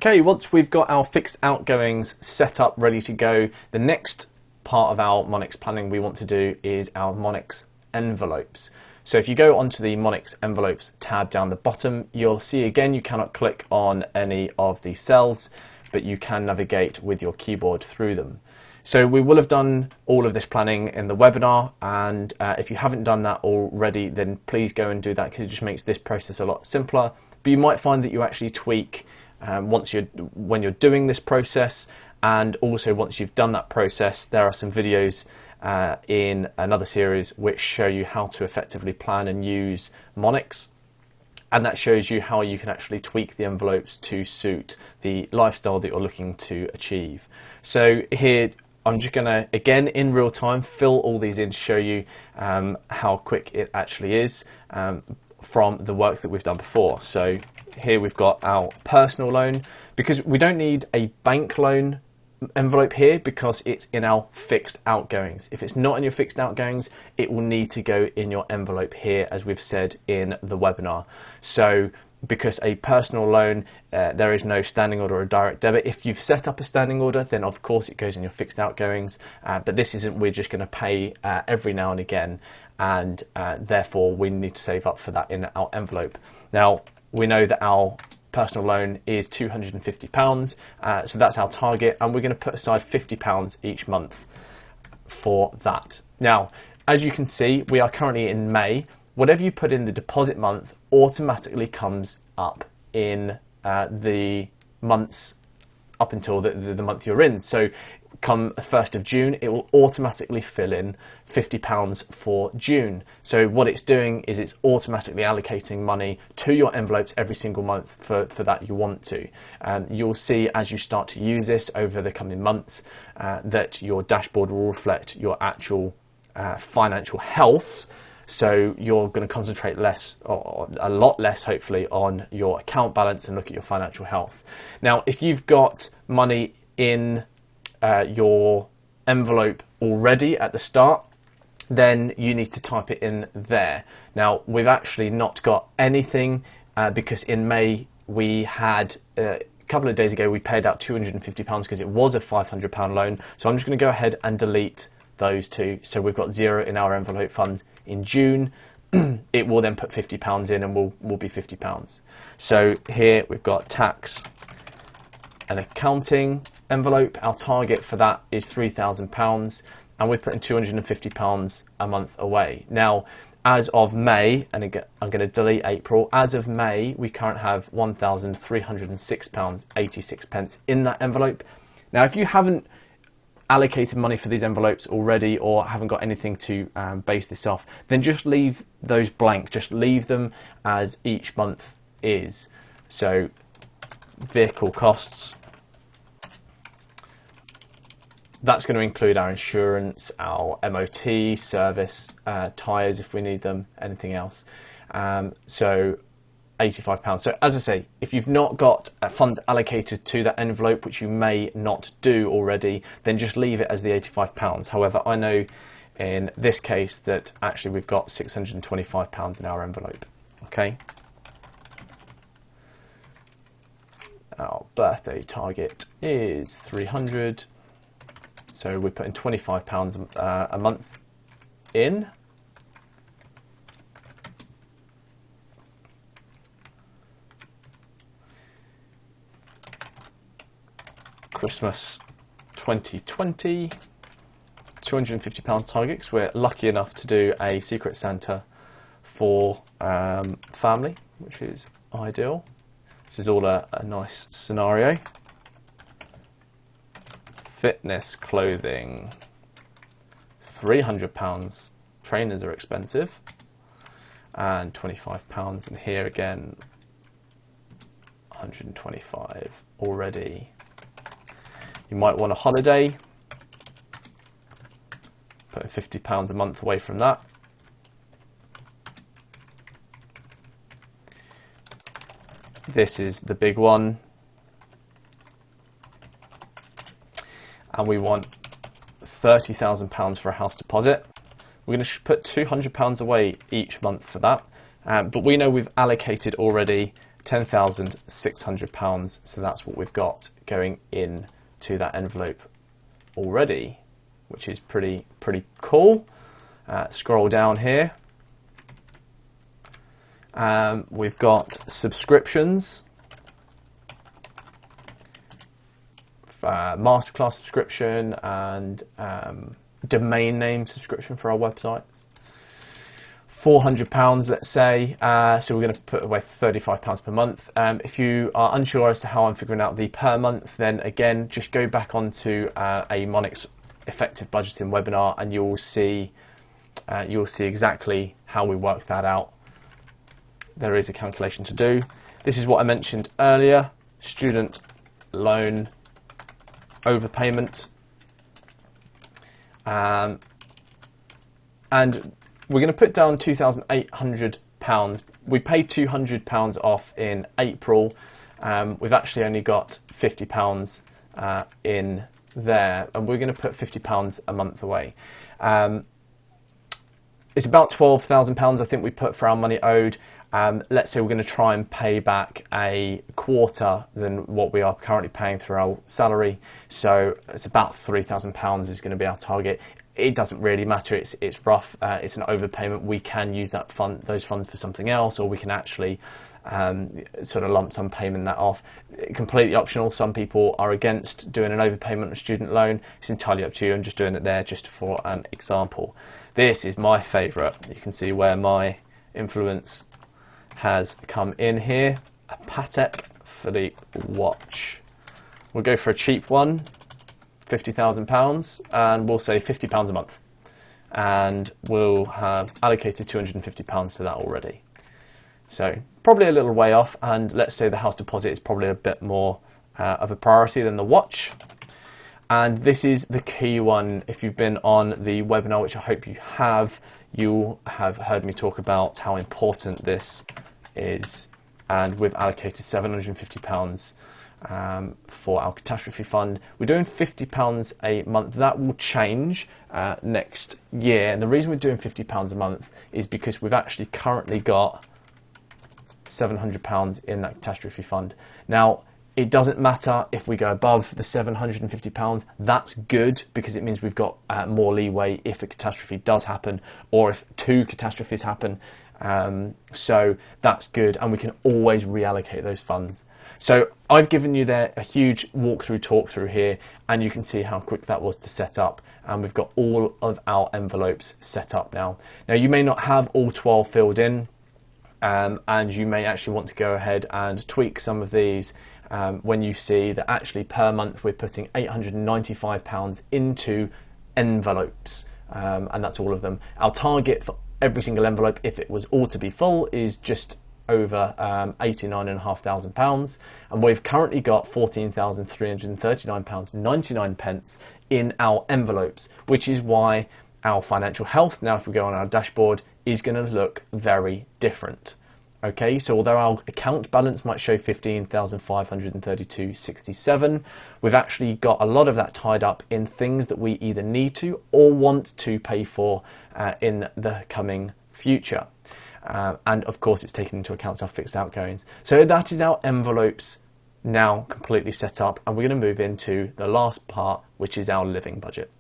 Okay, once we've got our fixed outgoings set up, ready to go, the next part of our Monix planning we want to do is our Monix envelopes. So if you go onto the Monix envelopes tab down the bottom, you'll see again you cannot click on any of the cells, but you can navigate with your keyboard through them. So we will have done all of this planning in the webinar, and if you haven't done that already, then please go and do that, because it just makes this process a lot simpler. But you might find that you actually tweak when you're doing this process, and also once you've done that process, there are some videos in another series which show you how to effectively plan and use Monix, and that shows you how you can actually tweak the envelopes to suit the lifestyle that you're looking to achieve. So here I'm just going to, again in real time, fill all these in to show you how quick it actually is from the work that we've done before. So here we've got our personal loan, because we don't need a bank loan envelope here because it's in our fixed outgoings. If it's not in your fixed outgoings, it will need to go in your envelope here, as we've said in the webinar. So because a personal loan, there is no standing order or direct debit. If you've set up a standing order, then of course it goes in your fixed outgoings, but this isn't. We're just going to pay every now and again, and therefore we need to save up for that in our envelope. Now we know that our personal loan is £250, so that's our target, and we're going to put aside £50 each month for that. Now, as you can see, we are currently in May. Whatever you put in the deposit month automatically comes up in the months up until the month you're in. So come 1st of June, it will automatically fill in £50 for June. So what it's doing is it's automatically allocating money to your envelopes every single month for that you want to. You'll see as you start to use this over the coming months that your dashboard will reflect your actual financial health. So you're going to concentrate less, or a lot less hopefully, on your account balance and look at your financial health. Now, if you've got money in your envelope already at the start, then you need to type it in there. Now, we've actually not got anything because in May we had, a couple of days ago, we paid out £250 because it was a £500 loan. So I'm just going to go ahead and delete those two. So we've got zero in our envelope funds. In June, it will then put £50 in and will be £50. So here we've got tax and accounting envelope. Our target for that is £3,000, and we're putting £250 a month away. Now, as of May, and again, I'm going to delete April, as of May, we currently have £1,306.86 in that envelope. Now, if you haven't allocated money for these envelopes already, or haven't got anything to base this off, then just leave those blank. Just leave them as each month is. So vehicle costs, that's going to include our insurance, our MOT, service, tyres if we need them, anything else. So £85. So as I say, if you've not got funds allocated to that envelope, which you may not do already, then just leave it as the £85. However, I know in this case that actually we've got £625 in our envelope. Okay. Our birthday target is 300. So we're putting £25 a month in. Christmas 2020, £250 target, because we're lucky enough to do a Secret Santa for family, which is ideal. This is all a nice scenario. Fitness clothing, £300. Trainers are expensive, and £25. And here again, £125 already. You might want a holiday, putting £50 a month away from that. This is the big one. And we want £30,000 for a house deposit. We're going to put £200 away each month for that. But we know we've allocated already £10,600. So that's what we've got going in to that envelope already, which is pretty cool. Scroll down here. We've got subscriptions, masterclass subscription, and domain name subscription for our websites. £400, let's say. So we're going to put away £35 per month. If you are unsure as to how I'm figuring out the per month, then again, just go back onto a Monix effective budgeting webinar, and you'll see exactly how we work that out. There is a calculation to do. This is what I mentioned earlier: student loan overpayment, and we're going to put down £2,800. We paid £200 off in April. We've actually only got £50 in there, and we're going to put £50 a month away. It's about £12,000 I think we put for our money owed. Let's say we're going to try and pay back a quarter than what we are currently paying through our salary. So it's about £3,000 is going to be our target. It doesn't really matter. It's rough. It's an overpayment. We can use those funds for something else, or we can actually sort of lump sum payment that off. Completely optional. Some people are against doing an overpayment on a student loan. It's entirely up to you. I'm just doing it there just for an example. This is my favourite. You can see where my influence has come in here. A Patek Philippe watch. We'll go for a cheap one, £50,000, and we'll say £50 a month. And we'll have allocated £250 to that already. So probably a little way off, and let's say the house deposit is probably a bit more of a priority than the watch. And this is the key one. If you've been on the webinar, which I hope you have, you have heard me talk about how important this is. And we've allocated £750 for our catastrophe fund. We're doing £50 a month. That will change next year. And the reason we're doing £50 a month is because we've actually currently got £700 in that catastrophe fund. Now, it doesn't matter if we go above the £750. That's good, because it means we've got more leeway if a catastrophe does happen, or if two catastrophes happen. So that's good, and we can always reallocate those funds. So I've given you there a huge talk through here, and you can see how quick that was to set up. And we've got all of our envelopes set up now. Now, you may not have all 12 filled in, and you may actually want to go ahead and tweak some of these when you see that actually per month we're putting £895 into envelopes, and that's all of them. Our target for every single envelope, if it was all to be full, is just over £89,500, and we've currently got £14,339.99 in our envelopes, which is why our financial health, now if we go on our dashboard, is going to look very different. Okay, so although our account balance might show £15,532.67, we've actually got a lot of that tied up in things that we either need to or want to pay for in the coming future. And of course, it's taken into account our fixed outgoings. So that is our envelopes now completely set up, and we're going to move into the last part, which is our living budget.